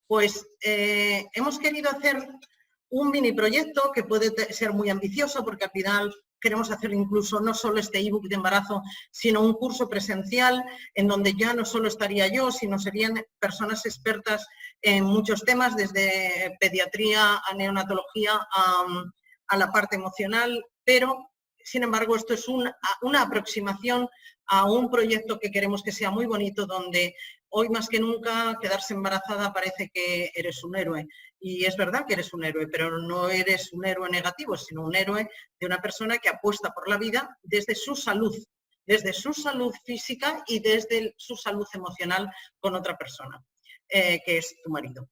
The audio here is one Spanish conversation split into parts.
Pues hemos querido hacer un mini proyecto que puede ser muy ambicioso porque al final queremos hacer incluso no solo este ebook de embarazo, sino un curso presencial en donde ya no solo estaría yo, sino serían personas expertas en muchos temas, desde pediatría a neonatología a la parte emocional, pero sin embargo esto es una aproximación a un proyecto que queremos que sea muy bonito, donde hoy más que nunca quedarse embarazada parece que eres un héroe. Y es verdad que eres un héroe, pero no eres un héroe negativo, sino un héroe de una persona que apuesta por la vida desde su salud física y desde su salud emocional con otra persona, que es tu marido.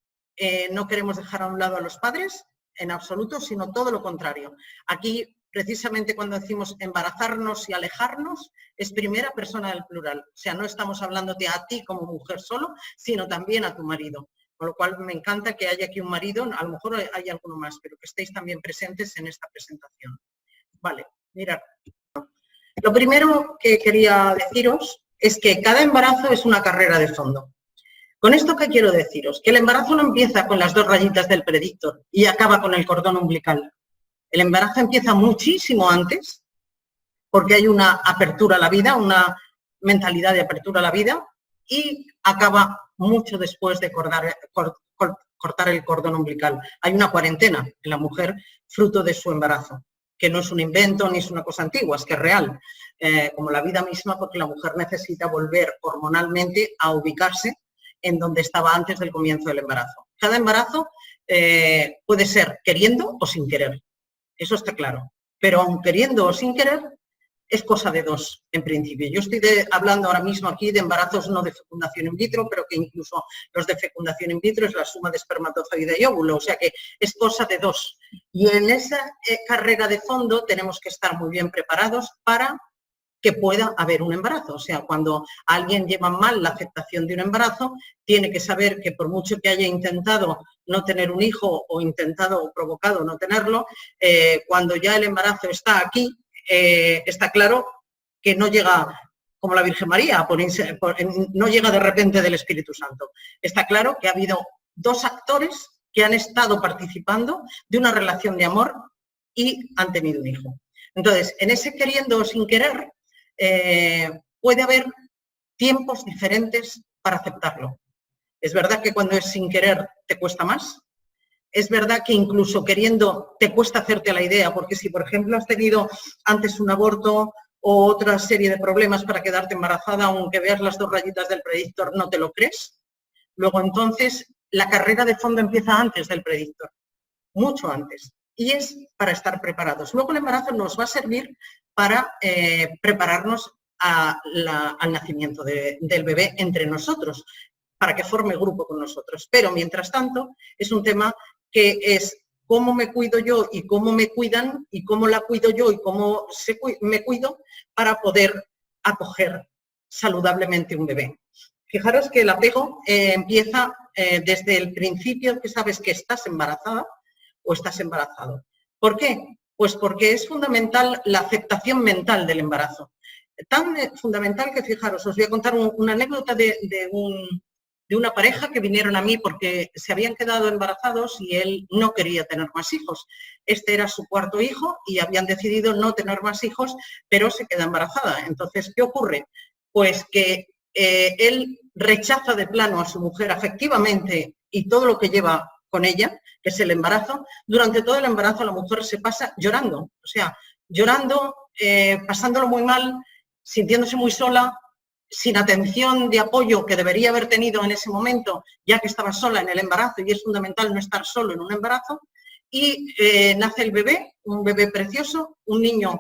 No queremos dejar a un lado a los padres, en absoluto, sino todo lo contrario. Aquí, precisamente cuando decimos embarazarnos y alejarnos, es primera persona del plural. O sea, no estamos hablándote a ti como mujer solo, sino también a tu marido. Con lo cual me encanta que haya aquí un marido, a lo mejor hay alguno más, pero que estéis también presentes en esta presentación. Vale, mirad. Lo primero que quería deciros es que cada embarazo es una carrera de fondo. ¿Con esto qué quiero deciros? Que el embarazo no empieza con las 2 rayitas del predictor y acaba con el cordón umbilical. El embarazo empieza muchísimo antes, porque hay una apertura a la vida, una mentalidad de apertura a la vida, y acaba mucho después de cortar el cordón umbilical. Hay una cuarentena en la mujer fruto de su embarazo, que no es un invento ni es una cosa antigua, es que es real, como la vida misma, porque la mujer necesita volver hormonalmente a ubicarse en donde estaba antes del comienzo del embarazo. Cada embarazo puede ser queriendo o sin querer, eso está claro, pero aun queriendo o sin querer, es cosa de dos, en principio. Yo estoy hablando ahora mismo aquí de embarazos no de fecundación in vitro, pero que incluso los de fecundación in vitro es la suma de espermatozoide y óvulo, o sea que es cosa de dos. Y en esa carrera de fondo tenemos que estar muy bien preparados para que pueda haber un embarazo. O sea, cuando alguien lleva mal la aceptación de un embarazo, tiene que saber que por mucho que haya intentado no tener un hijo o intentado o provocado no tenerlo, cuando ya el embarazo está aquí, está claro que no llega como la Virgen María, no llega de repente del Espíritu Santo. Está claro que ha habido 2 actores que han estado participando de una relación de amor y han tenido un hijo. Entonces, en ese queriendo o sin querer, puede haber tiempos diferentes para aceptarlo. Es verdad que cuando es sin querer te cuesta más. Es verdad que incluso queriendo te cuesta hacerte la idea, porque si, por ejemplo, has tenido antes un aborto o otra serie de problemas para quedarte embarazada, aunque veas las 2 rayitas del predictor, no te lo crees. Luego, entonces, la carrera de fondo empieza antes del predictor, mucho antes, y es para estar preparados. Luego el embarazo nos va a servir para prepararnos al nacimiento del bebé entre nosotros, para que forme grupo con nosotros. Pero, mientras tanto, es un tema que es cómo me cuido yo y cómo me cuidan y cómo la cuido yo y cómo me cuido para poder acoger saludablemente un bebé. Fijaros que el apego empieza desde el principio que sabes que estás embarazada o estás embarazado. ¿Por qué? Pues porque es fundamental la aceptación mental del embarazo. Tan fundamental que, fijaros, os voy a contar una anécdota de una pareja que vinieron a mí porque se habían quedado embarazados y él no quería tener más hijos. Este era su 4.º hijo y habían decidido no tener más hijos, pero se queda embarazada. Entonces, ¿qué ocurre? Pues que él rechaza de plano a su mujer afectivamente y todo lo que lleva con ella, que es el embarazo. Durante todo el embarazo la mujer se pasa llorando, o sea, llorando, pasándolo muy mal, sintiéndose muy sola, sin atención de apoyo que debería haber tenido en ese momento, ya que estaba sola en el embarazo, y es fundamental no estar solo en un embarazo, y nace el bebé, un bebé precioso, un niño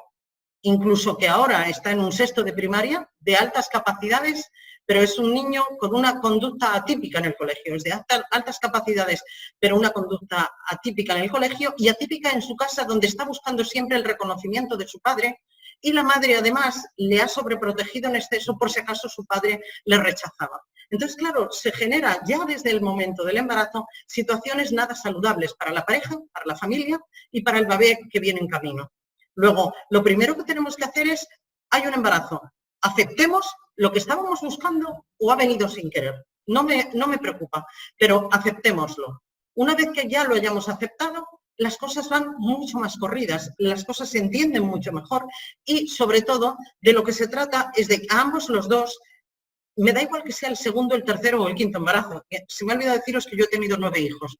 incluso que ahora está en un 6º de primaria, de altas capacidades, pero es un niño con una conducta atípica en el colegio, es de altas capacidades, pero una conducta atípica en el colegio y atípica en su casa, donde está buscando siempre el reconocimiento de su padre, y la madre además le ha sobreprotegido en exceso por si acaso su padre le rechazaba. Entonces, claro, se genera ya desde el momento del embarazo situaciones nada saludables para la pareja, para la familia y para el bebé que viene en camino. Luego, lo primero que tenemos que hacer es, hay un embarazo, aceptemos lo que estábamos buscando o ha venido sin querer. no me preocupa, pero aceptémoslo. Una vez que ya lo hayamos aceptado, las cosas van mucho más corridas, las cosas se entienden mucho mejor y, sobre todo, de lo que se trata es de que a ambos los dos, me da igual que sea el segundo, el tercero o el quinto embarazo. Se me ha olvidado deciros que yo he tenido 9 hijos.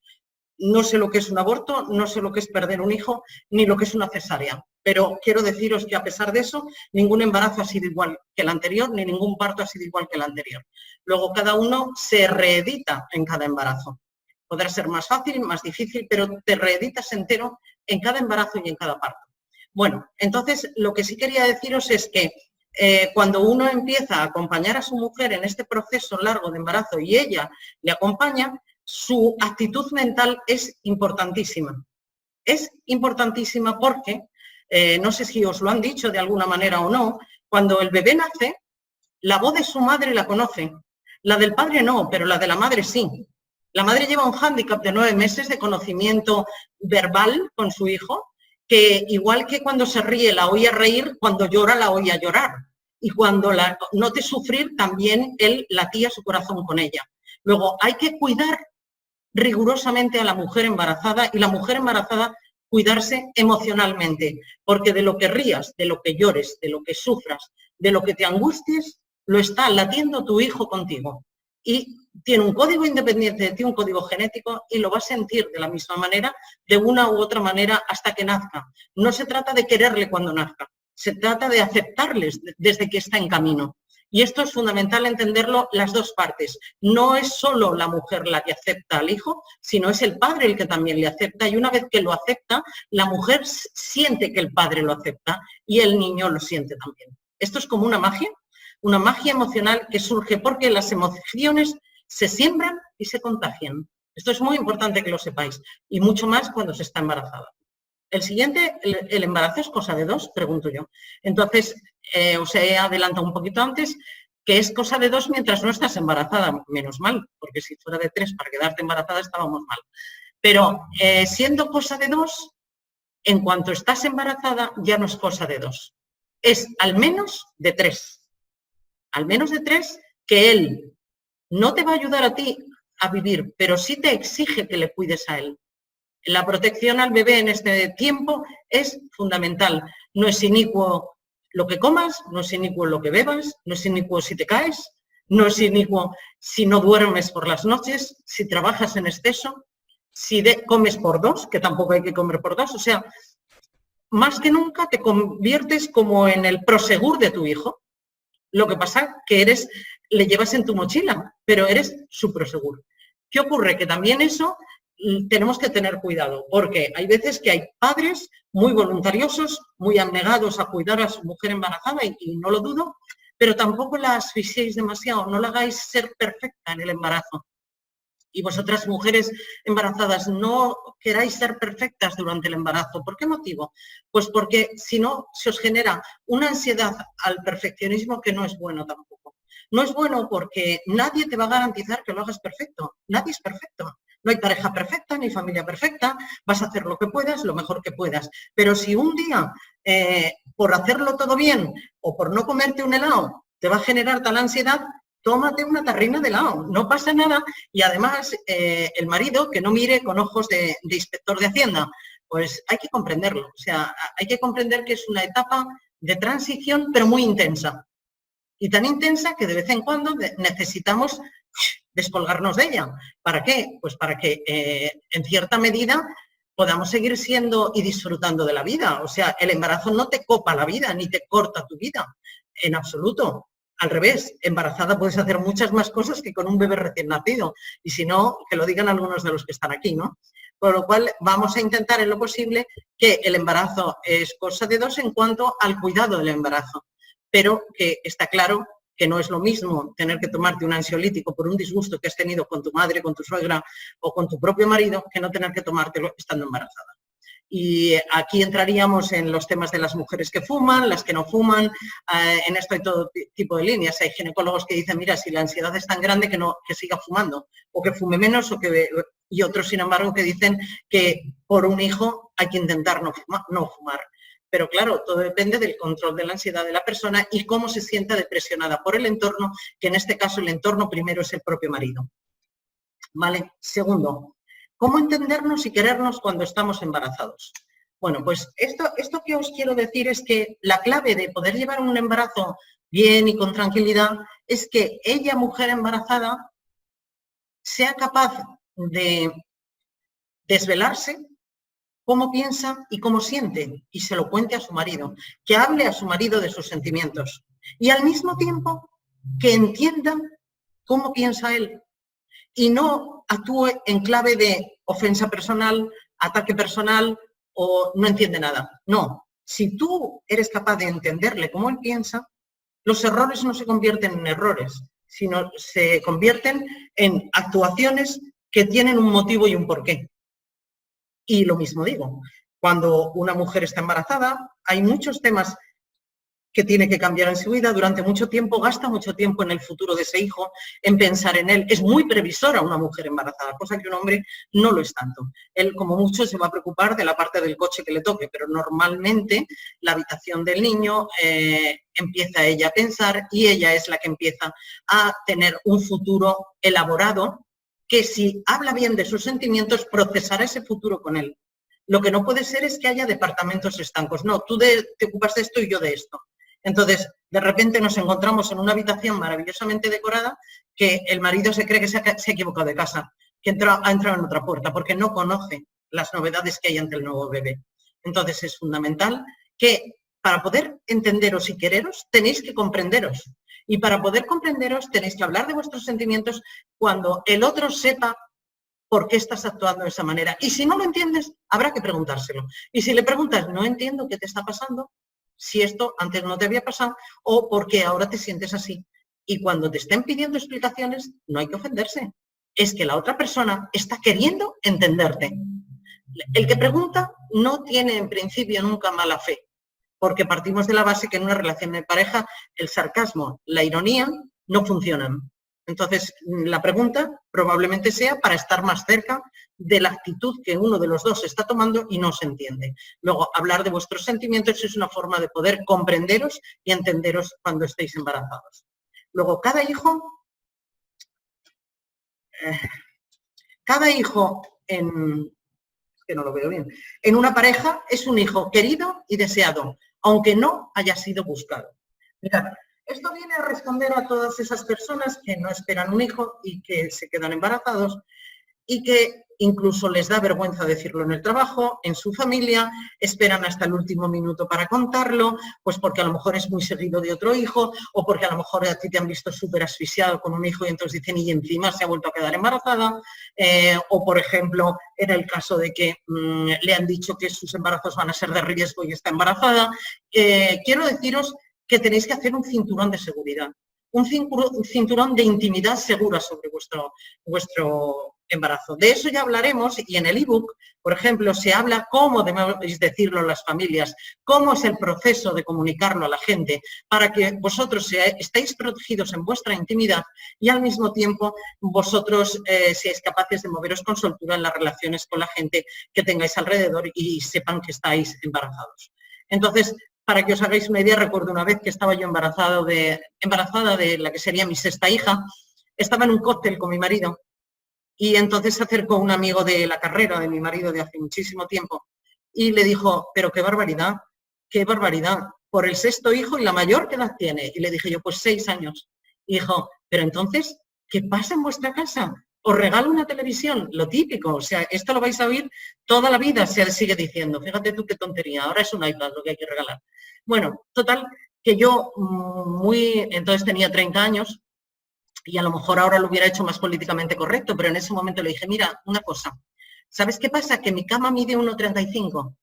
No sé lo que es un aborto, no sé lo que es perder un hijo, ni lo que es una cesárea. Pero quiero deciros que a pesar de eso, ningún embarazo ha sido igual que el anterior, ni ningún parto ha sido igual que el anterior. Luego, cada uno se reedita en cada embarazo. Podrá ser más fácil, más difícil, pero te reeditas entero en cada embarazo y en cada parto. Bueno, entonces, lo que sí quería deciros es que cuando uno empieza a acompañar a su mujer en este proceso largo de embarazo y ella le acompaña, su actitud mental es importantísima. Es importantísima porque, no sé si os lo han dicho de alguna manera o no, cuando el bebé nace, la voz de su madre la conoce. La del padre no, pero la de la madre sí. La madre lleva un hándicap de 9 meses de conocimiento verbal con su hijo, que igual que cuando se ríe la oía reír, cuando llora la oía llorar. Y cuando la note sufrir, también él latía su corazón con ella. Luego, hay que cuidar rigurosamente a la mujer embarazada y la mujer embarazada cuidarse emocionalmente, porque de lo que rías, de lo que llores, de lo que sufras, de lo que te angusties, lo está latiendo tu hijo contigo. Y tiene un código independiente de ti, un código genético, y lo va a sentir de la misma manera, de una u otra manera, hasta que nazca. No se trata de quererle cuando nazca, se trata de aceptarles desde que está en camino. Y esto es fundamental entenderlo las dos partes. No es solo la mujer la que acepta al hijo, sino es el padre el que también le acepta. Y una vez que lo acepta, la mujer siente que el padre lo acepta y el niño lo siente también. Esto es como una magia emocional que surge porque las emociones se siembran y se contagian. Esto es muy importante que lo sepáis, y mucho más cuando se está embarazada. El siguiente, el embarazo es cosa de 2, pregunto yo. Entonces, os he adelantado un poquito antes que es cosa de 2 mientras no estás embarazada, menos mal, porque si fuera de 3 para quedarte embarazada estábamos mal. Pero siendo cosa de 2, en cuanto estás embarazada ya no es cosa de 2, es al menos de 3. Al menos de 3 que él no te va a ayudar a ti a vivir, pero sí te exige que le cuides a él. La protección al bebé en este tiempo es fundamental. No es inicuo lo que comas, no es inicuo lo que bebas, no es inicuo si te caes, no es inicuo si no duermes por las noches, si trabajas en exceso, si comes por 2, que tampoco hay que comer por 2. O sea, más que nunca te conviertes como en el prosegur de tu hijo. Lo que pasa que le llevas en tu mochila, pero eres su prosegur. ¿Qué ocurre? Que también eso tenemos que tener cuidado, porque hay veces que hay padres muy voluntariosos, muy abnegados a cuidar a su mujer embarazada, y no lo dudo, pero tampoco la asfixiéis demasiado, no la hagáis ser perfecta en el embarazo. Y vosotras, mujeres embarazadas, no queráis ser perfectas durante el embarazo. ¿Por qué motivo? Pues porque si no, se os genera una ansiedad al perfeccionismo que no es bueno tampoco. No es bueno porque nadie te va a garantizar que lo hagas perfecto. Nadie es perfecto. No hay pareja perfecta, ni familia perfecta. Vas a hacer lo que puedas, lo mejor que puedas. Pero si un día, por hacerlo todo bien o por no comerte un helado, te va a generar tal ansiedad, tómate una tarrina de helado, no pasa nada. Y además, el marido que no mire con ojos de inspector de Hacienda, pues hay que comprenderlo. O sea, hay que comprender que es una etapa de transición, pero muy intensa. Y tan intensa que de vez en cuando necesitamos descolgarnos de ella. ¿Para qué? Pues para que en cierta medida podamos seguir siendo y disfrutando de la vida. O sea, el embarazo no te copa la vida, ni te corta tu vida, en absoluto. Al revés, embarazada puedes hacer muchas más cosas que con un bebé recién nacido. Y si no, que lo digan algunos de los que están aquí, ¿no? Por lo cual, vamos a intentar en lo posible que el embarazo es cosa de 2 en cuanto al cuidado del embarazo. Pero que está claro que no es lo mismo tener que tomarte un ansiolítico por un disgusto que has tenido con tu madre, con tu suegra o con tu propio marido, que no tener que tomártelo estando embarazada. Y aquí entraríamos en los temas de las mujeres que fuman, las que no fuman. En esto hay todo tipo de líneas. Hay ginecólogos que dicen, mira, si la ansiedad es tan grande que siga fumando, o que fume menos, y otros, sin embargo, que dicen que por un hijo hay que intentar no fumar. pero claro, todo depende del control de la ansiedad de la persona y cómo se sienta depresionada por el entorno, que en este caso el entorno primero es el propio marido. ¿Vale? Segundo, ¿cómo entendernos y querernos cuando estamos embarazados? Bueno, pues esto que os quiero decir es que la clave de poder llevar un embarazo bien y con tranquilidad es que ella, mujer embarazada, sea capaz de desvelarse cómo piensa y cómo siente y se lo cuente a su marido, que hable a su marido de sus sentimientos y al mismo tiempo que entienda cómo piensa él y no actúe en clave de ofensa personal, ataque personal o no entiende nada. No, si tú eres capaz de entenderle cómo él piensa, los errores no se convierten en errores, sino se convierten en actuaciones que tienen un motivo y un porqué. Y lo mismo digo, cuando una mujer está embarazada, hay muchos temas que tiene que cambiar en su vida, durante mucho tiempo, gasta mucho tiempo en el futuro de ese hijo, en pensar en él. Es muy previsora una mujer embarazada, cosa que un hombre no lo es tanto. Él, como mucho, se va a preocupar de la parte del coche que le toque, pero normalmente la habitación del niño empieza ella a pensar y ella es la que empieza a tener un futuro elaborado que si habla bien de sus sentimientos, procesará ese futuro con él. Lo que no puede ser es que haya departamentos estancos. No, tú te ocupas de esto y yo de esto. Entonces, de repente nos encontramos en una habitación maravillosamente decorada que el marido se cree que se ha equivocado de casa, que ha entrado en otra puerta, porque no conoce las novedades que hay ante el nuevo bebé. Entonces, es fundamental que para poder entenderos y quereros, tenéis que comprenderos. Y para poder comprenderos, tenéis que hablar de vuestros sentimientos cuando el otro sepa por qué estás actuando de esa manera. Y si no lo entiendes, habrá que preguntárselo. Y si le preguntas, no entiendo qué te está pasando, si esto antes no te había pasado o por qué ahora te sientes así. Y cuando te estén pidiendo explicaciones, no hay que ofenderse. Es que la otra persona está queriendo entenderte. El que pregunta no tiene en principio nunca mala fe, porque partimos de la base que en una relación de pareja el sarcasmo, la ironía no funcionan. Entonces, la pregunta probablemente sea para estar más cerca de la actitud que uno de los dos está tomando y no se entiende. Luego, hablar de vuestros sentimientos es una forma de poder comprenderos y entenderos cuando estéis embarazados. Luego, cada hijo que no lo veo bien, en una pareja es un hijo querido y deseado, aunque no haya sido buscado. Mirad, esto viene a responder a todas esas personas que no esperan un hijo y que se quedan embarazados y que incluso les da vergüenza decirlo en el trabajo, en su familia, esperan hasta el último minuto para contarlo, pues porque a lo mejor es muy seguido de otro hijo o porque a lo mejor a ti te han visto súper asfixiado con un hijo y entonces dicen y encima se ha vuelto a quedar embarazada, o por ejemplo en el caso de que le han dicho que sus embarazos van a ser de riesgo y está embarazada. Quiero deciros que tenéis que hacer un cinturón de seguridad, un cinturón de intimidad segura sobre vuestro embarazo. De eso ya hablaremos y en el ebook, por ejemplo, se habla cómo debéis decirlo a las familias, cómo es el proceso de comunicarlo a la gente para que vosotros estéis protegidos en vuestra intimidad y al mismo tiempo vosotros seáis capaces de moveros con soltura en las relaciones con la gente que tengáis alrededor y sepan que estáis embarazados. Entonces, para que os hagáis una idea, recuerdo una vez que estaba yo embarazada de la que sería mi sexta hija, estaba en un cóctel con mi marido y entonces se acercó un amigo de la carrera de mi marido de hace muchísimo tiempo y le dijo, pero qué barbaridad, por el sexto hijo y la mayor, ¿qué edad tiene? Y le dije yo, pues 6 años. Y dijo, pero entonces, ¿qué pasa en vuestra casa? Os regalo una televisión, lo típico, o sea, esto lo vais a oír toda la vida, se sigue diciendo, fíjate tú qué tontería, ahora es un iPad lo que hay que regalar. Bueno, total, que yo entonces tenía 30 años y a lo mejor ahora lo hubiera hecho más políticamente correcto, pero en ese momento le dije, mira, una cosa, ¿sabes qué pasa? Que mi cama mide 1,35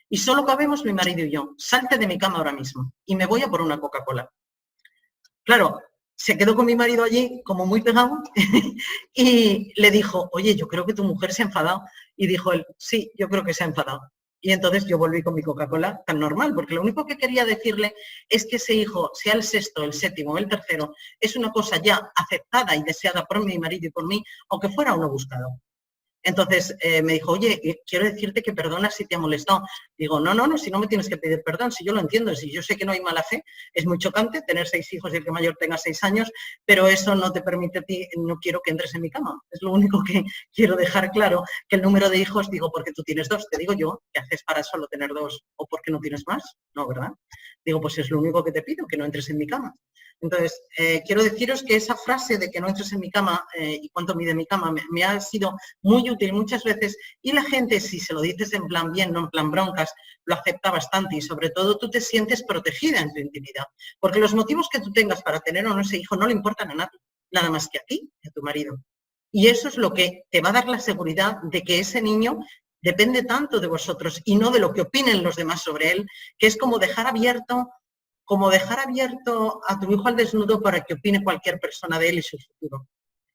y solo cabemos mi marido y yo, salte de mi cama ahora mismo y me voy a por una Coca-Cola. Claro, se quedó con mi marido allí como muy pegado y le dijo, oye, yo creo que tu mujer se ha enfadado. Y dijo él, sí, yo creo que se ha enfadado. Y entonces yo volví con mi Coca-Cola tan normal, porque lo único que quería decirle es que ese hijo, sea el sexto, el séptimo o el tercero, es una cosa ya aceptada y deseada por mi marido y por mí, aunque fuera uno buscado. Entonces me dijo, oye, quiero decirte que perdona si te ha molestado. Digo, no, si no me tienes que pedir perdón, si yo lo entiendo, si yo sé que no hay mala fe, es muy chocante tener 6 hijos y el que mayor tenga 6 años, pero eso no te permite a ti, no quiero que entres en mi cama. Es lo único que quiero dejar claro, que el número de hijos, digo, porque tú tienes 2, te digo yo, ¿qué haces para solo tener 2? ¿O porque no tienes más? No, ¿verdad? Digo, pues es lo único que te pido, que no entres en mi cama. Entonces, quiero deciros que esa frase de que no entres en mi cama y cuánto mide mi cama me ha sido muy útil muchas veces, y la gente, si se lo dices en plan bien, no en plan broncas, lo acepta bastante, y sobre todo tú te sientes protegida en tu intimidad, porque los motivos que tú tengas para tener o no ese hijo no le importan a nadie, nada más que a ti y a tu marido. Y eso es lo que te va a dar la seguridad de que ese niño depende tanto de vosotros y no de lo que opinen los demás sobre él, que es como dejar abierto a tu hijo al desnudo para que opine cualquier persona de él y su futuro.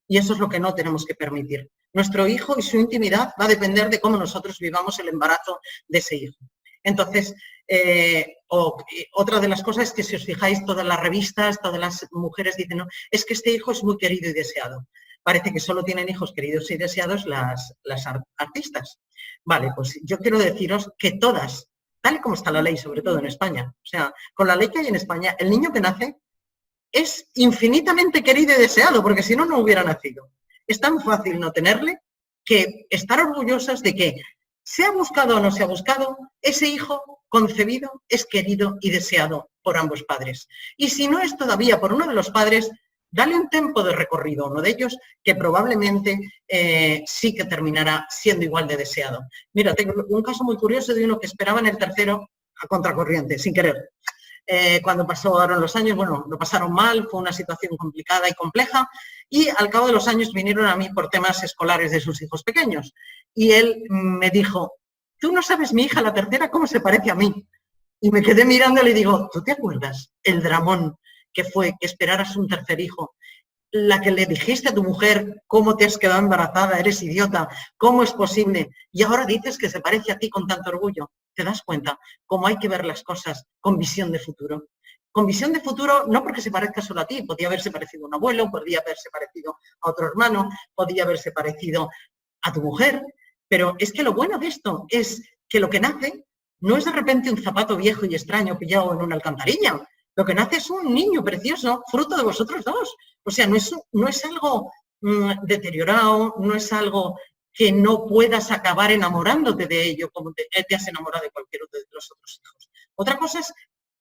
Y eso es lo que no tenemos que permitir. Nuestro hijo y su intimidad va a depender de cómo nosotros vivamos el embarazo de ese hijo. Entonces, otra de las cosas es que si os fijáis, todas las revistas, todas las mujeres dicen, no, es que este hijo es muy querido y deseado. Parece que solo tienen hijos queridos y deseados las artistas. Vale, pues yo quiero deciros que todas, tal y como está la ley, sobre todo en España, o sea, con la ley que hay en España, el niño que nace es infinitamente querido y deseado, porque si no, no hubiera nacido. Es tan fácil no tenerle que estar orgullosas de que, sea buscado o no se ha buscado, ese hijo concebido es querido y deseado por ambos padres. Y si no es todavía por uno de los padres, dale un tiempo de recorrido a uno de ellos que probablemente sí que terminará siendo igual de deseado. Mira, tengo un caso muy curioso de uno que esperaba en el tercero a contracorriente, sin querer. Cuando pasaron los años, bueno, lo pasaron mal, fue una situación complicada y compleja, y al cabo de los años vinieron a mí por temas escolares de sus hijos pequeños. Y él me dijo, tú no sabes, mi hija, la tercera, cómo se parece a mí. Y me quedé mirándole y digo, ¿tú te acuerdas el dramón que fue que esperaras un tercer hijo? La que le dijiste a tu mujer cómo te has quedado embarazada, eres idiota, ¿cómo es posible? Y ahora dices que se parece a ti con tanto orgullo. ¿Te das cuenta cómo hay que ver las cosas con visión de futuro? Con visión de futuro, no porque se parezca solo a ti, podría haberse parecido a un abuelo, podría haberse parecido a otro hermano, podría haberse parecido a tu mujer, pero es que lo bueno de esto es que lo que nace no es de repente un zapato viejo y extraño pillado en una alcantarilla. Lo que nace es un niño precioso, fruto de vosotros dos. O sea, no es algo deteriorado, no es algo que no puedas acabar enamorándote de ello como te has enamorado de cualquier otro de los otros hijos. Otra cosa es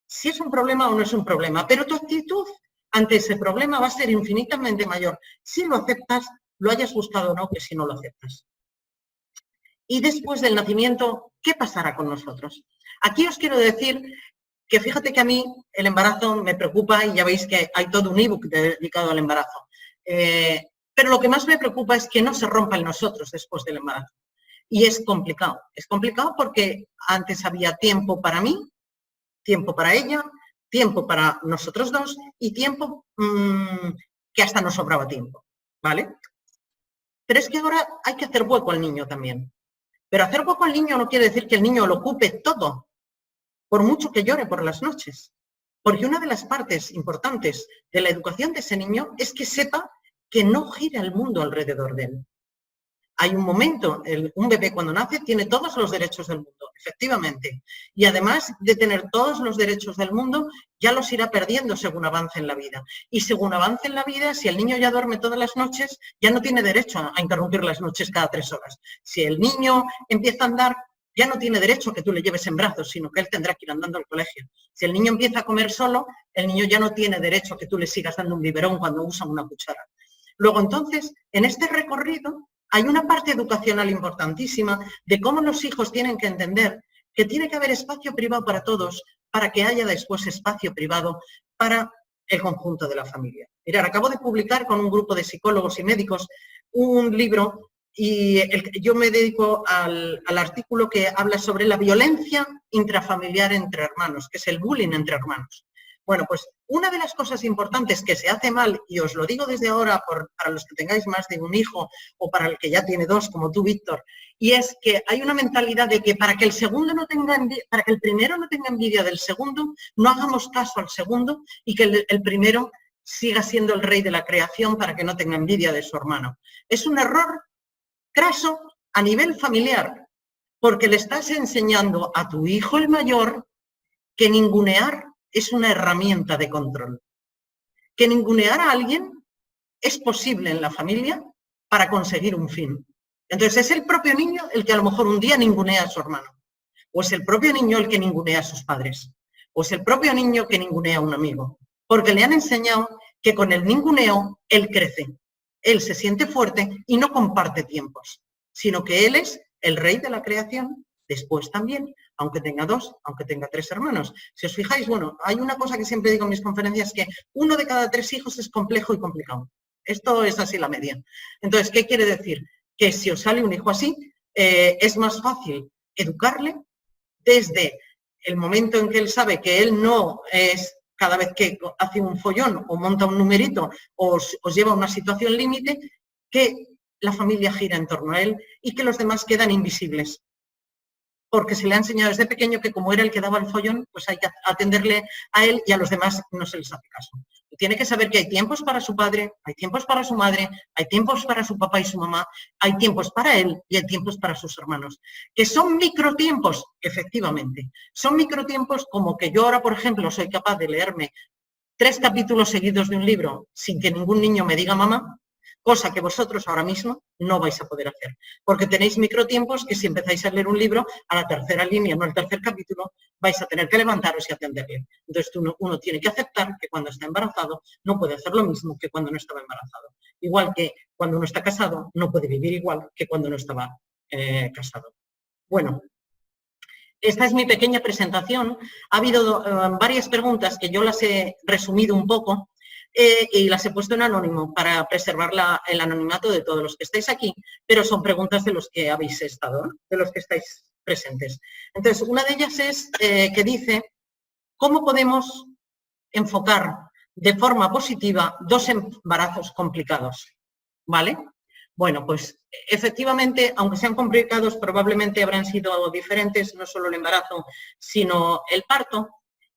si es un problema o no es un problema, pero tu actitud ante ese problema va a ser infinitamente mayor si lo aceptas, lo hayas buscado o no, que si no lo aceptas. Y después del nacimiento, ¿qué pasará con nosotros? Aquí os quiero decir que fíjate que a mí el embarazo me preocupa y ya veis que hay todo un ebook dedicado al embarazo. Pero lo que más me preocupa es que no se rompa en nosotros después del embarazo. Y es complicado. Es complicado porque antes había tiempo para mí, tiempo para ella, tiempo para nosotros dos y tiempo que hasta nos sobraba tiempo. ¿Vale? Pero es que ahora hay que hacer hueco al niño también. Pero hacer hueco al niño no quiere decir que el niño lo ocupe todo, por mucho que llore por las noches. Porque una de las partes importantes de la educación de ese niño es que sepa que no gira el mundo alrededor de él. Hay un momento, un bebé cuando nace tiene todos los derechos del mundo, efectivamente. Y además de tener todos los derechos del mundo, ya los irá perdiendo según avance en la vida. Y según avance en la vida, si el niño ya duerme todas las noches, ya no tiene derecho a interrumpir las noches cada 3 horas. Si el niño empieza a andar, ya no tiene derecho a que tú le lleves en brazos, sino que él tendrá que ir andando al colegio. Si el niño empieza a comer solo, el niño ya no tiene derecho a que tú le sigas dando un biberón cuando usa una cuchara. Luego, entonces, en este recorrido hay una parte educacional importantísima de cómo los hijos tienen que entender que tiene que haber espacio privado para todos, para que haya después espacio privado para el conjunto de la familia. Mirad, acabo de publicar con un grupo de psicólogos y médicos un libro y yo me dedico al artículo que habla sobre la violencia intrafamiliar entre hermanos, que es el bullying entre hermanos. Bueno, pues una de las cosas importantes que se hace mal, y os lo digo desde ahora para los que tengáis más de un hijo o para el que ya tiene 2, como tú, Víctor, y es que hay una mentalidad de que para que el primero no tenga envidia del segundo, no hagamos caso al segundo y que el primero siga siendo el rey de la creación para que no tenga envidia de su hermano. Es un error craso a nivel familiar, porque le estás enseñando a tu hijo el mayor que ningunear es una herramienta de control, que ningunear a alguien es posible en la familia para conseguir un fin. Entonces es el propio niño el que a lo mejor un día ningunea a su hermano, o es el propio niño el que ningunea a sus padres, o es el propio niño que ningunea a un amigo, porque le han enseñado que con el ninguneo él crece, él se siente fuerte y no comparte tiempos, sino que él es el rey de la creación, después también, aunque tenga 2, aunque tenga 3 hermanos. Si os fijáis, bueno, hay una cosa que siempre digo en mis conferencias, que 1 de cada 3 hijos es complejo y complicado. Esto es así la media. Entonces, ¿qué quiere decir? Que si os sale un hijo así, es más fácil educarle desde el momento en que él sabe que él no es cada vez que hace un follón o monta un numerito o os lleva a una situación límite, que la familia gira en torno a él y que los demás quedan invisibles. Porque se le ha enseñado desde pequeño que como era el que daba el follón, pues hay que atenderle a él y a los demás no se les hace caso. Y tiene que saber que hay tiempos para su padre, hay tiempos para su madre, hay tiempos para su papá y su mamá, hay tiempos para él y hay tiempos para sus hermanos. Que son microtiempos, efectivamente. Son microtiempos como que yo ahora, por ejemplo, soy capaz de leerme 3 capítulos seguidos de un libro sin que ningún niño me diga mamá, cosa que vosotros ahora mismo no vais a poder hacer, porque tenéis microtiempos que si empezáis a leer un libro, a la tercera línea, no al tercer capítulo, vais a tener que levantaros y atenderle. Entonces uno tiene que aceptar que cuando está embarazado no puede hacer lo mismo que cuando no estaba embarazado. Igual que cuando uno está casado no puede vivir igual que cuando no estaba casado. Bueno, esta es mi pequeña presentación. Ha habido varias preguntas que yo las he resumido un poco y las he puesto en anónimo para preservar el anonimato de todos los que estáis aquí, pero son preguntas de los que habéis estado, ¿no? De los que estáis presentes. Entonces, una de ellas es que dice, ¿cómo podemos enfocar de forma positiva 2 embarazos complicados? ¿Vale? Bueno, pues efectivamente, aunque sean complicados, probablemente habrán sido diferentes, no solo el embarazo, sino el parto.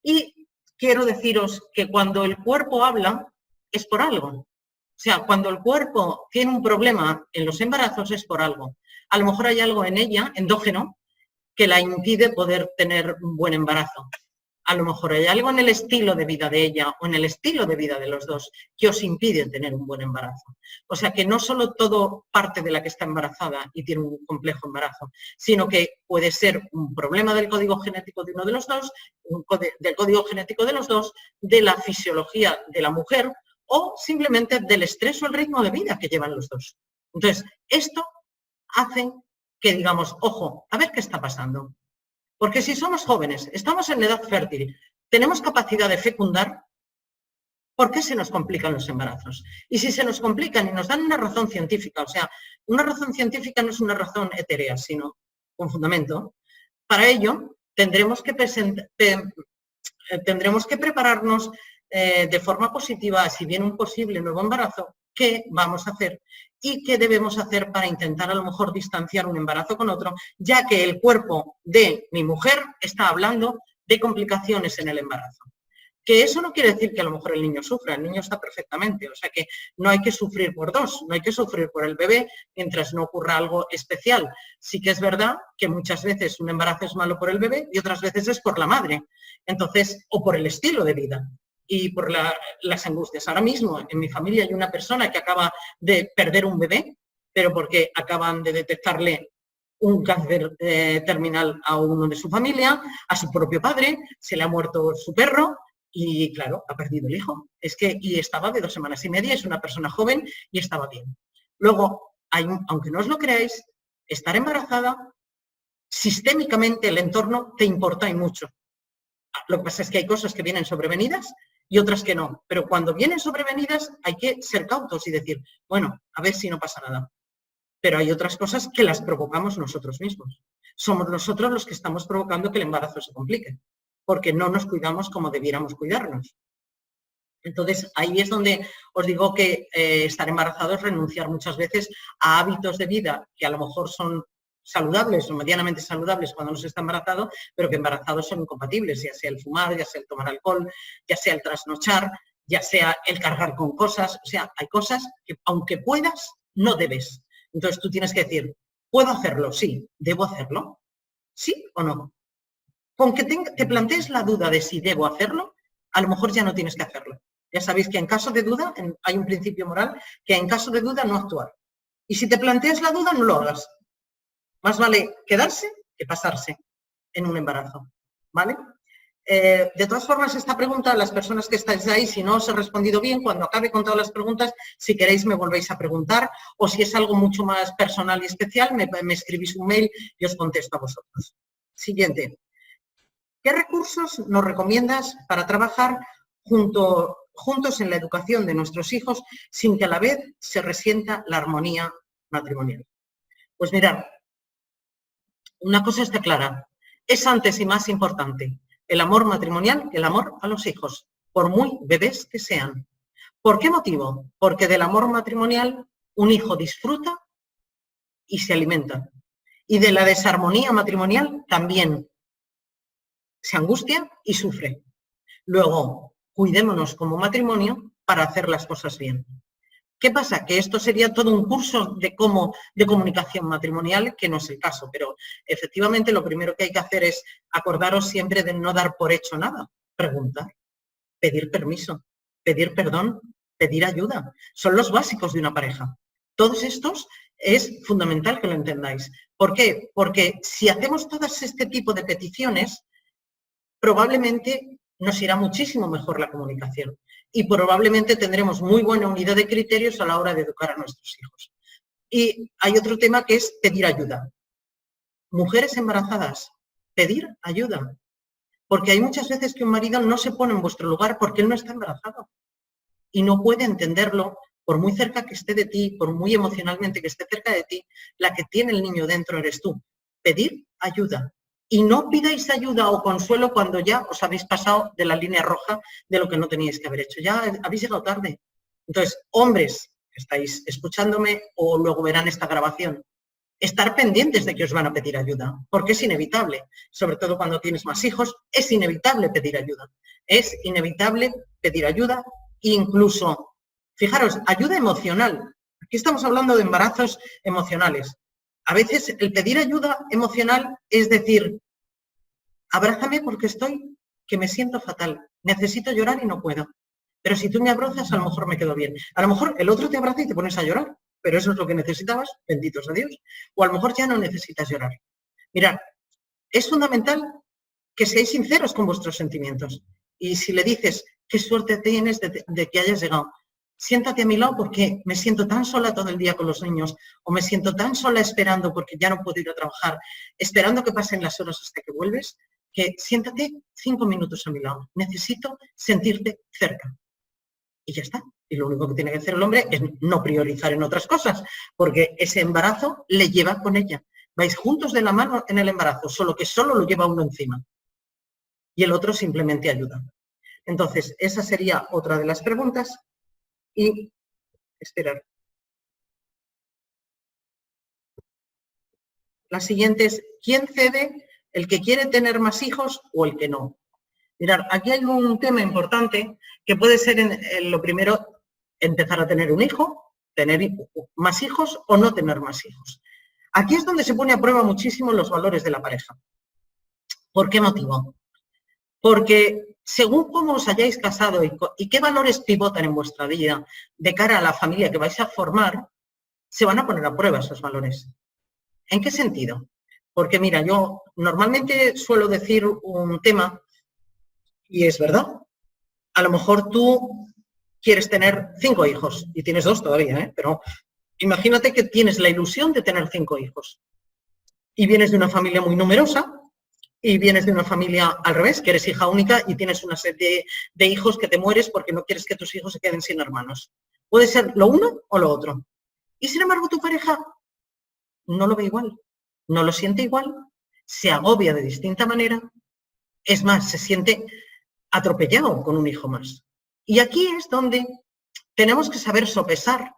Y quiero deciros que cuando el cuerpo habla, es por algo. O sea, cuando el cuerpo tiene un problema en los embarazos, es por algo. A lo mejor hay algo en ella, endógeno, que la impide poder tener un buen embarazo. A lo mejor hay algo en el estilo de vida de ella o en el estilo de vida de los dos que os impide tener un buen embarazo. O sea que no solo todo parte de la que está embarazada y tiene un complejo embarazo, sino que puede ser un problema del código genético de uno de los dos, del código genético de los dos, de la fisiología de la mujer o simplemente del estrés o el ritmo de vida que llevan los dos. Entonces, esto hace que digamos, ojo, a ver qué está pasando. Porque si somos jóvenes, estamos en edad fértil, tenemos capacidad de fecundar, ¿por qué se nos complican los embarazos? Y si se nos complican y nos dan una razón científica, o sea, una razón científica no es una razón etérea, sino con fundamento, para ello tendremos que prepararnos de forma positiva, si viene un posible nuevo embarazo, qué vamos a hacer y qué debemos hacer para intentar a lo mejor distanciar un embarazo con otro, ya que el cuerpo de mi mujer está hablando de complicaciones en el embarazo. Que eso no quiere decir que a lo mejor el niño sufra, el niño está perfectamente, o sea que no hay que sufrir por 2, no hay que sufrir por el bebé mientras no ocurra algo especial. Sí que es verdad que muchas veces un embarazo es malo por el bebé y otras veces es por la madre, entonces, o por el estilo de vida y por las angustias. Ahora mismo en mi familia hay una persona que acaba de perder un bebé, pero porque acaban de detectarle un cáncer terminal a uno de su familia, a su propio padre, se le ha muerto su perro y, claro, ha perdido el hijo. Y estaba de 2 semanas y media, es una persona joven y estaba bien. Luego, aunque no os lo creáis, estar embarazada, sistémicamente el entorno te importa y mucho. Lo que pasa es que hay cosas que vienen sobrevenidas y otras que no. Pero cuando vienen sobrevenidas hay que ser cautos y decir, bueno, a ver si no pasa nada. Pero hay otras cosas que las provocamos nosotros mismos. Somos nosotros los que estamos provocando que el embarazo se complique, porque no nos cuidamos como debiéramos cuidarnos. Entonces, ahí es donde os digo que estar embarazado es renunciar muchas veces a hábitos de vida que a lo mejor son saludables o medianamente saludables cuando no se está embarazado, pero que embarazados son incompatibles, ya sea el fumar, ya sea el tomar alcohol, ya sea el trasnochar, ya sea el cargar con cosas. O sea, hay cosas que aunque puedas, no debes. Entonces tú tienes que decir, ¿Puedo hacerlo? Sí. ¿Debo hacerlo? ¿Sí o no? Con que te plantees la duda de si debo hacerlo, a lo mejor ya no tienes que hacerlo. Ya sabéis que en caso de duda, hay un principio moral, que en caso de duda no actuar. Y si te planteas la duda, no lo hagas. Más vale quedarse que pasarse en un embarazo, ¿vale? De todas formas, esta pregunta, las personas que estáis ahí, si no os he respondido bien, cuando acabe con todas las preguntas, si queréis me volvéis a preguntar, o si es algo mucho más personal y especial, me escribís un mail y os contesto a vosotros. Siguiente. ¿Qué recursos nos recomiendas para trabajar juntos en la educación de nuestros hijos sin que a la vez se resienta la armonía matrimonial? Pues mirad, una cosa está clara, es antes y más importante el amor matrimonial que el amor a los hijos, por muy bebés que sean. ¿Por qué motivo? Porque del amor matrimonial un hijo disfruta y se alimenta. Y de la desarmonía matrimonial también se angustia y sufre. Luego, cuidémonos como matrimonio para hacer las cosas bien. ¿Qué pasa? Que esto sería todo un curso de comunicación matrimonial, que no es el caso, pero efectivamente lo primero que hay que hacer es acordaros siempre de no dar por hecho nada, preguntar, pedir permiso, pedir perdón, pedir ayuda. Son los básicos de una pareja. Todos estos es fundamental que lo entendáis. ¿Por qué? Porque si hacemos todas este tipo de peticiones, probablemente nos irá muchísimo mejor la comunicación y probablemente tendremos muy buena unidad de criterios a la hora de educar a nuestros hijos. Y hay otro tema que es pedir ayuda. Mujeres embarazadas, pedir ayuda. Porque hay muchas veces que un marido no se pone en vuestro lugar porque él no está embarazado y no puede entenderlo, por muy cerca que esté de ti, por muy emocionalmente que esté cerca de ti, la que tiene el niño dentro eres tú. Pedir ayuda. Y no pidáis ayuda o consuelo cuando ya os habéis pasado de la línea roja de lo que no teníais que haber hecho. Ya habéis llegado tarde. Entonces, hombres que estáis escuchándome o luego verán esta grabación, estar pendientes de que os van a pedir ayuda, porque es inevitable. Sobre todo cuando tienes más hijos, es inevitable pedir ayuda. Es inevitable pedir ayuda, incluso, fijaros, ayuda emocional. Aquí estamos hablando de embarazos emocionales. A veces el pedir ayuda emocional es decir, abrázame porque que me siento fatal, necesito llorar y no puedo. Pero si tú me abrazas, a lo mejor me quedo bien. A lo mejor el otro te abraza y te pones a llorar, pero eso es lo que necesitabas, benditos a Dios. O a lo mejor ya no necesitas llorar. Mirad, es fundamental que seáis sinceros con vuestros sentimientos. Y si le dices, qué suerte tienes de que hayas llegado, siéntate a mi lado porque me siento tan sola todo el día con los niños, o me siento tan sola esperando porque ya no puedo ir a trabajar, esperando que pasen las horas hasta que vuelves, que siéntate 5 minutos a mi lado. Necesito sentirte cerca. Y ya está. Y lo único que tiene que hacer el hombre es no priorizar en otras cosas, porque ese embarazo le lleva con ella. Vais juntos de la mano en el embarazo, solo que solo lo lleva uno encima. Y el otro simplemente ayuda. Entonces, esa sería otra de las preguntas. Y esperar. La siguiente es, ¿quién cede? ¿El que quiere tener más hijos o el que no? Mirad, aquí hay un tema importante que puede ser lo primero, empezar a tener un hijo, tener más hijos o no tener más hijos. Aquí es donde se pone a prueba muchísimo los valores de la pareja. ¿Por qué motivo? Porque según cómo os hayáis casado y qué valores pivotan en vuestra vida de cara a la familia que vais a formar, se van a poner a prueba esos valores. ¿En qué sentido? Porque mira, yo normalmente suelo decir un tema, y es verdad, a lo mejor tú quieres tener 5 hijos, y tienes 2 todavía, pero imagínate que tienes la ilusión de tener 5 hijos, y vienes de una familia muy numerosa, y vienes de una familia al revés, que eres hija única y tienes una serie de hijos que te mueres porque no quieres que tus hijos se queden sin hermanos. Puede ser lo uno o lo otro. Y sin embargo tu pareja no lo ve igual, no lo siente igual, se agobia de distinta manera, es más, se siente atropellado con un hijo más. Y aquí es donde tenemos que saber sopesar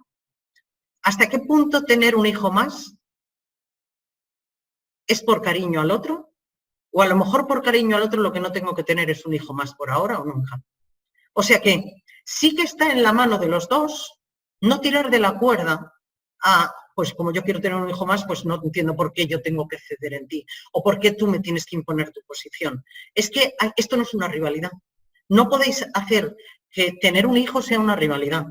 hasta qué punto tener un hijo más es por cariño al otro, o a lo mejor por cariño al otro lo que no tengo que tener es un hijo más por ahora o nunca. O sea que sí que está en la mano de los dos no tirar de la cuerda a pues como yo quiero tener un hijo más, pues no entiendo por qué yo tengo que ceder en ti o por qué tú me tienes que imponer tu posición. Es que esto no es una rivalidad. No podéis hacer que tener un hijo sea una rivalidad,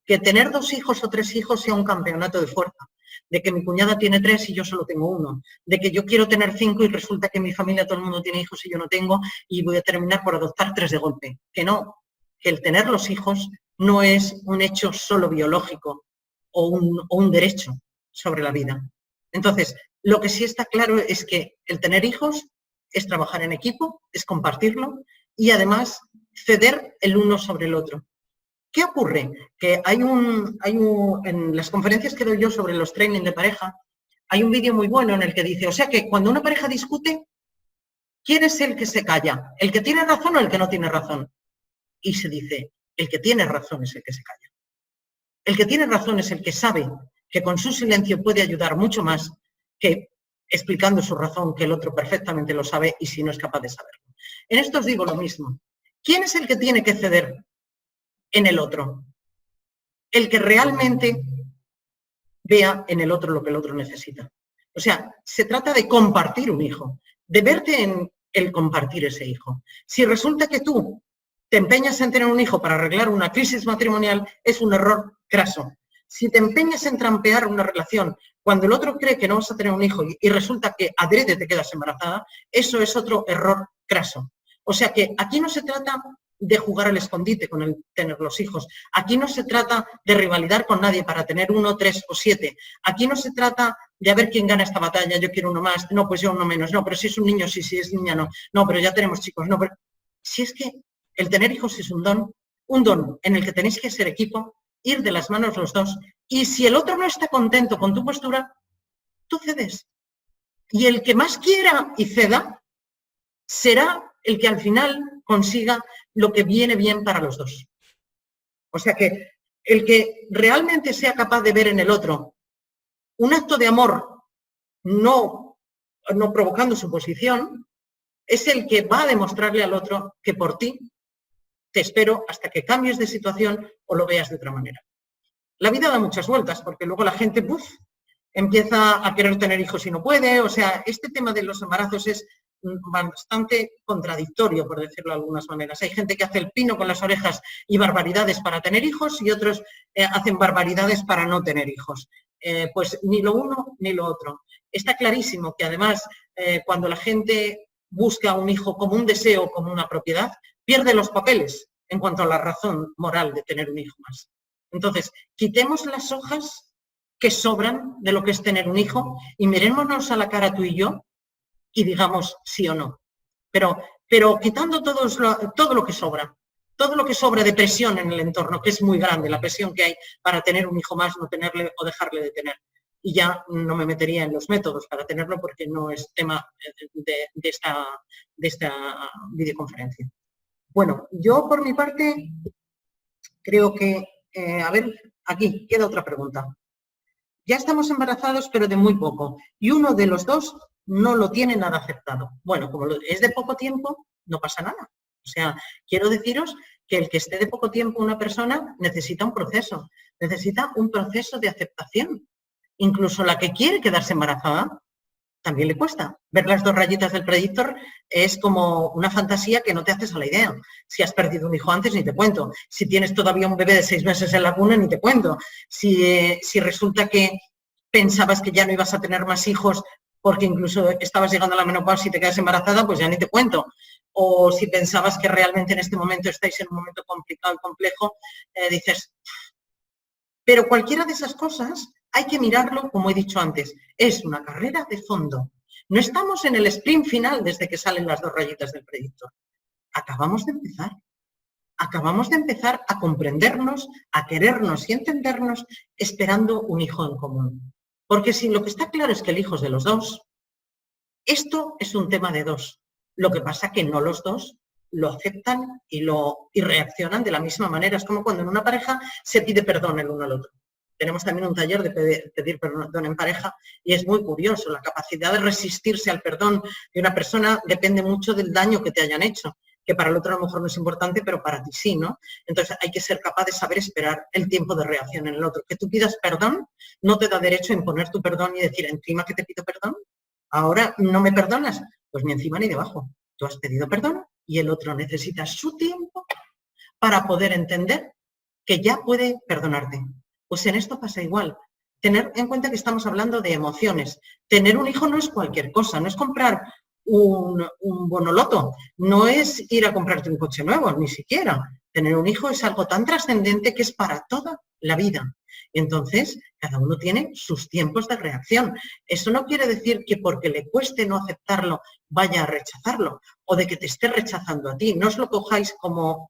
que tener 2 hijos o 3 hijos sea un campeonato de fuerza, de que mi cuñada tiene 3 y yo solo tengo 1, de que yo quiero tener 5 y resulta que en mi familia todo el mundo tiene hijos y yo no tengo y voy a terminar por adoptar 3 de golpe. Que no, que el tener los hijos no es un hecho solo biológico o un derecho sobre la vida. Entonces, lo que sí está claro es que el tener hijos es trabajar en equipo, es compartirlo y además ceder el uno sobre el otro. ¿Qué ocurre? Que en las conferencias que doy yo sobre los training de pareja, hay un vídeo muy bueno en el que dice, o sea que cuando una pareja discute, ¿quién es el que se calla? ¿El que tiene razón o el que no tiene razón? Y se dice, el que tiene razón es el que se calla. El que tiene razón es el que sabe que con su silencio puede ayudar mucho más que explicando su razón, que el otro perfectamente lo sabe y si no es capaz de saberlo. En esto os digo lo mismo. ¿Quién es el que tiene que ceder en el otro? El que realmente vea en el otro lo que el otro necesita. O sea, se trata de compartir un hijo, de verte en el compartir ese hijo. Si resulta que tú te empeñas en tener un hijo para arreglar una crisis matrimonial, es un error craso. Si te empeñas en trampear una relación cuando el otro cree que no vas a tener un hijo y resulta que adrede te quedas embarazada, eso es otro error craso. O sea que aquí no se trata de jugar al escondite con el tener los hijos. Aquí no se trata de rivalidad con nadie para tener 1, 3 o 7. Aquí no se trata de a ver quién gana esta batalla, yo quiero uno más, no, pues yo uno menos, no, pero si es un niño, sí, si es niña, no, no, pero ya tenemos chicos, no, pero si es que el tener hijos es un don en el que tenéis que ser equipo, ir de las manos los dos, y si el otro no está contento con tu postura, tú cedes. Y el que más quiera y ceda será el que al final consiga lo que viene bien para los dos. O sea que el que realmente sea capaz de ver en el otro un acto de amor no provocando su posición, es el que va a demostrarle al otro que por ti te espero hasta que cambies de situación o lo veas de otra manera. La vida da muchas vueltas porque luego la gente empieza a querer tener hijos y no puede. O sea, este tema de los embarazos es bastante contradictorio, por decirlo de algunas maneras. Hay gente que hace el pino con las orejas y barbaridades para tener hijos y otros hacen barbaridades para no tener hijos. Pues ni lo uno ni lo otro. Está clarísimo que además cuando la gente busca un hijo como un deseo, como una propiedad, pierde los papeles en cuanto a la razón moral de tener un hijo más. Entonces, quitemos las hojas que sobran de lo que es tener un hijo y mirémonos a la cara tú y yo y digamos sí o no. Pero quitando todo lo que sobra de presión en el entorno, que es muy grande, la presión que hay para tener un hijo más, no tenerle o dejarle de tener. Y ya no me metería en los métodos para tenerlo porque no es tema de esta videoconferencia. Bueno, yo por mi parte creo que, a ver, aquí queda otra pregunta. Ya estamos embarazados, pero de muy poco, y uno de los dos no lo tiene nada aceptado. Bueno, como es de poco tiempo, no pasa nada. O sea, quiero deciros que el que esté de poco tiempo una persona necesita un proceso de aceptación. Incluso la que quiere quedarse embarazada, también le cuesta. Ver las 2 rayitas del predictor es como una fantasía que no te haces a la idea. Si has perdido un hijo antes, ni te cuento. Si tienes todavía un bebé de 6 meses en la cuna, ni te cuento. Si resulta que pensabas que ya no ibas a tener más hijos porque incluso estabas llegando a la menopausia y te quedas embarazada, pues ya ni te cuento. O si pensabas que realmente en este momento estáis en un momento complicado y complejo, dices... Pero cualquiera de esas cosas hay que mirarlo, como he dicho antes, es una carrera de fondo. No estamos en el sprint final desde que salen las 2 rayitas del predictor. Acabamos de empezar a comprendernos, a querernos y entendernos esperando un hijo en común. Porque si lo que está claro es que el hijo es de los dos, esto es un tema de dos. Lo que pasa es que no los dos lo aceptan y reaccionan de la misma manera. Es como cuando en una pareja se pide perdón el uno al otro. Tenemos también un taller de pedir perdón en pareja y es muy curioso. La capacidad de resistirse al perdón de una persona depende mucho del daño que te hayan hecho. que para el otro a lo mejor no es importante, pero para ti sí, ¿no? Entonces hay que ser capaz de saber esperar el tiempo de reacción en el otro. Que tú pidas perdón no te da derecho a imponer tu perdón y decir, encima que te pido perdón, ahora no me perdonas, pues ni encima ni debajo. Tú has pedido perdón y el otro necesita su tiempo para poder entender que ya puede perdonarte. Pues en esto pasa igual. Tener en cuenta que estamos hablando de emociones. Tener un hijo no es cualquier cosa, no es comprar un bonoloto, no es ir a comprarte un coche nuevo, ni siquiera. Tener un hijo es algo tan trascendente que es para toda la vida. Entonces, cada uno tiene sus tiempos de reacción. Eso no quiere decir que porque le cueste no aceptarlo, vaya a rechazarlo, o de que te esté rechazando a ti. No os lo cojáis como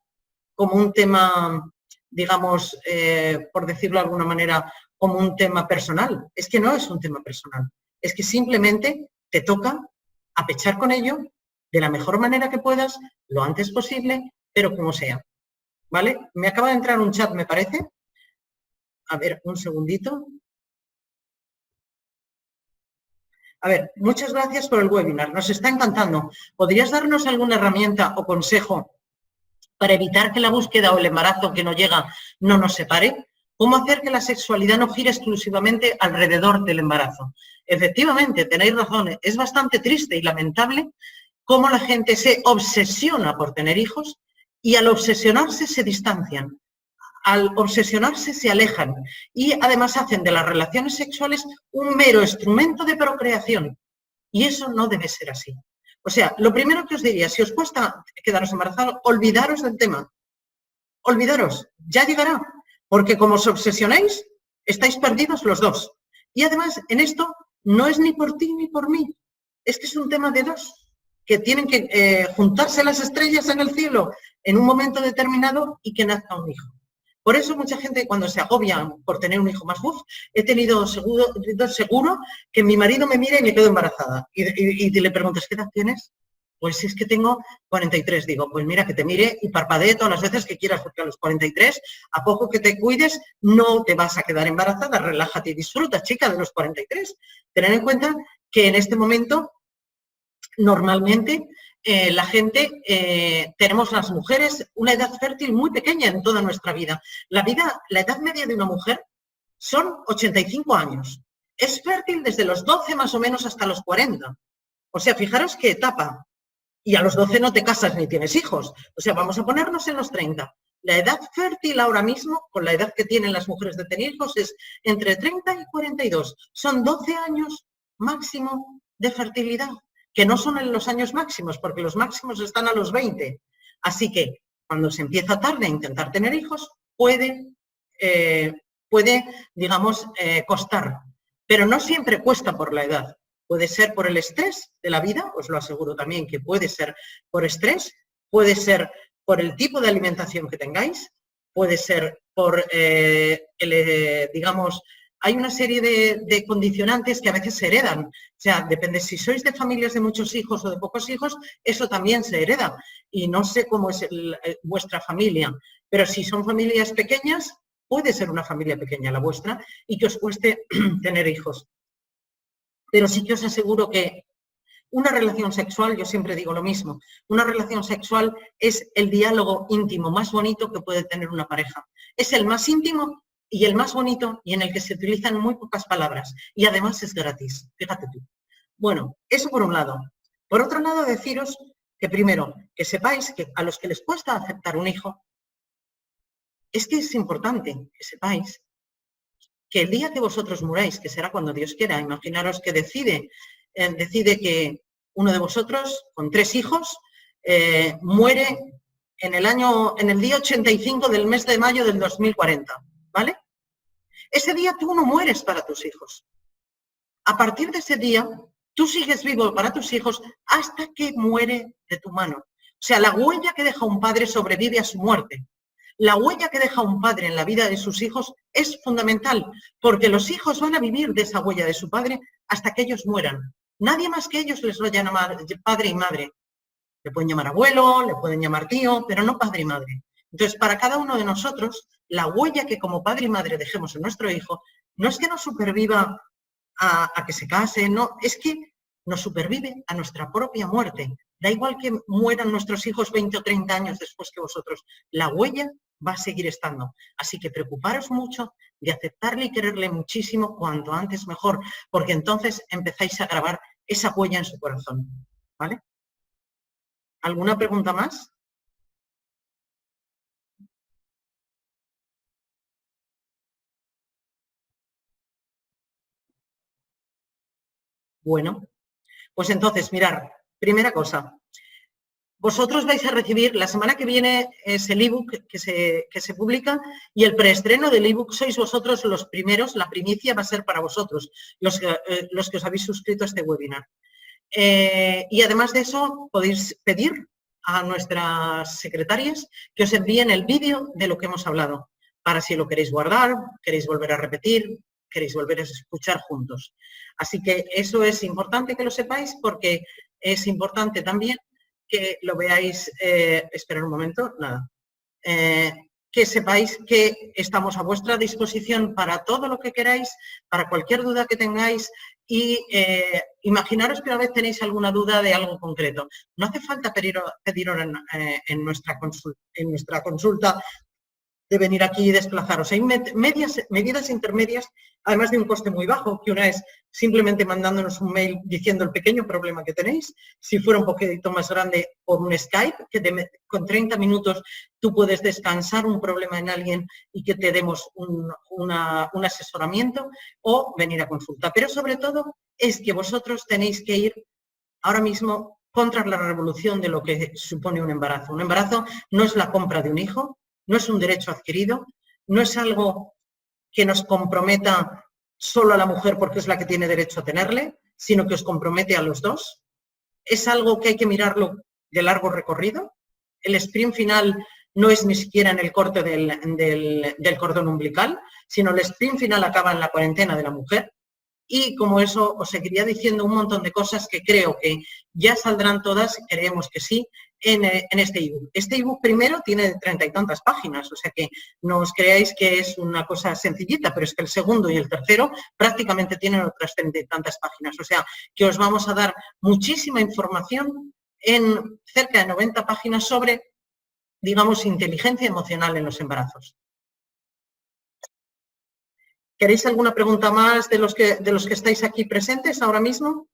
un tema, digamos, por decirlo de alguna manera, como un tema personal. Es que no es un tema personal. Es que simplemente te toca apechar con ello de la mejor manera que puedas, lo antes posible, pero como sea. ¿Vale? Me acaba de entrar un chat, me parece. A ver, un segundito. A ver, muchas gracias por el webinar. Nos está encantando. ¿Podrías darnos alguna herramienta o consejo para evitar que la búsqueda o el embarazo que no llega no nos separe? ¿Cómo hacer que la sexualidad no gire exclusivamente alrededor del embarazo? Efectivamente, tenéis razón, es bastante triste y lamentable cómo la gente se obsesiona por tener hijos y al obsesionarse se distancian, al obsesionarse se alejan y además hacen de las relaciones sexuales un mero instrumento de procreación. Y eso no debe ser así. O sea, lo primero que os diría, si os cuesta quedaros embarazados, olvidaros del tema. Olvidaros, ya llegará. Porque como os obsesionáis, estáis perdidos los dos. Y además, en esto, no es ni por ti ni por mí. Es que es un tema de dos, que tienen que juntarse las estrellas en el cielo en un momento determinado y que nazca un hijo. Por eso mucha gente cuando se agobia por tener un hijo más, he tenido seguro que mi marido me mira y me quedo embarazada. Y le preguntas, ¿qué edad tienes? Pues es que tengo 43. Digo, pues mira, que te mire y parpadee todas las veces que quieras, porque a los 43, a poco que te cuides, no te vas a quedar embarazada. Relájate y disfruta, chica, de los 43. Tened en cuenta que en este momento, normalmente, la gente, tenemos las mujeres una edad fértil muy pequeña en toda nuestra vida. La edad media de una mujer son 85 años. Es fértil desde los 12 más o menos hasta los 40. O sea, fijaros qué etapa. Y a los 12 no te casas ni tienes hijos. O sea, vamos a ponernos en los 30. La edad fértil ahora mismo, con la edad que tienen las mujeres de tener hijos, es entre 30 y 42. Son 12 años máximo de fertilidad, que no son en los años máximos, porque los máximos están a los 20. Así que cuando se empieza tarde a intentar tener hijos, puede digamos, costar. Pero no siempre cuesta por la edad. Puede ser por el estrés de la vida, os lo aseguro también que puede ser por estrés, puede ser por el tipo de alimentación que tengáis, puede ser por, digamos, hay una serie de condicionantes que a veces se heredan. O sea, depende si sois de familias de muchos hijos o de pocos hijos, eso también se hereda. Y no sé cómo es vuestra familia, pero si son familias pequeñas, puede ser una familia pequeña la vuestra y que os cueste tener hijos. Pero sí que os aseguro que una relación sexual, yo siempre digo lo mismo, una relación sexual es el diálogo íntimo más bonito que puede tener una pareja. Es el más íntimo y el más bonito y en el que se utilizan muy pocas palabras. Y además es gratis, fíjate tú. Bueno, eso por un lado. Por otro lado, deciros que primero, que sepáis que a los que les cuesta aceptar un hijo, es que es importante que sepáis que el día que vosotros muráis, que será cuando Dios quiera, imaginaros que decide que uno de vosotros, con 3 hijos, muere en el día 85 del mes de mayo del 2040, ¿vale? Ese día tú no mueres para tus hijos. A partir de ese día, tú sigues vivo para tus hijos hasta que muere de tu mano. O sea, la huella que deja un padre sobrevive a su muerte. La huella que deja un padre en la vida de sus hijos es fundamental, porque los hijos van a vivir de esa huella de su padre hasta que ellos mueran. Nadie más que ellos les va a llamar padre y madre. Le pueden llamar abuelo, le pueden llamar tío, pero no padre y madre. Entonces, para cada uno de nosotros, la huella que como padre y madre dejemos en nuestro hijo, no es que nos superviva a que se case, no, es que nos supervive a nuestra propia muerte. Da igual que mueran nuestros hijos 20 o 30 años después que vosotros, la huella va a seguir estando. Así que preocuparos mucho de aceptarle y quererle muchísimo, cuanto antes mejor, porque entonces empezáis a grabar esa huella en su corazón, ¿vale? ¿Alguna pregunta más? Bueno, pues entonces, mirar, primera cosa, vosotros vais a recibir, la semana que viene es el ebook que se publica, y el preestreno del ebook sois vosotros los primeros, la primicia va a ser para vosotros, los que os habéis suscrito a este webinar. Y además de eso, podéis pedir a nuestras secretarias que os envíen el vídeo de lo que hemos hablado, para si lo queréis guardar, queréis volver a repetir, queréis volver a escuchar juntos. Así que eso es importante que lo sepáis, porque es importante también que lo veáis, esperad un momento, nada, que sepáis que estamos a vuestra disposición para todo lo que queráis, para cualquier duda que tengáis, y imaginaros que una vez tenéis alguna duda de algo concreto. No hace falta pedirlo en nuestra consulta de venir aquí y desplazaros. Hay medidas intermedias, además de un coste muy bajo, que una es simplemente mandándonos un mail diciendo el pequeño problema que tenéis. Si fuera un poquito más grande, por un Skype, que con 30 minutos tú puedes descansar un problema en alguien y que te demos un asesoramiento, o venir a consulta. Pero sobre todo es que vosotros tenéis que ir ahora mismo contra la revolución de lo que supone un embarazo. Un embarazo no es la compra de un hijo, no es un derecho adquirido, no es algo que nos comprometa solo a la mujer porque es la que tiene derecho a tenerle, sino que os compromete a los dos. Es algo que hay que mirarlo de largo recorrido. El sprint final no es ni siquiera en el corte del cordón umbilical, sino el sprint final acaba en la cuarentena de la mujer. Y como eso, os seguiría diciendo un montón de cosas que creo que ya saldrán todas, creemos que sí, en este ebook. Este ebook primero tiene 30 y tantas páginas, o sea que no os creáis que es una cosa sencillita, pero es que el segundo y el tercero prácticamente tienen otras 30 y tantas páginas. O sea que os vamos a dar muchísima información en cerca de 90 páginas sobre, digamos, inteligencia emocional en los embarazos. ¿Queréis alguna pregunta más de los que estáis aquí presentes ahora mismo?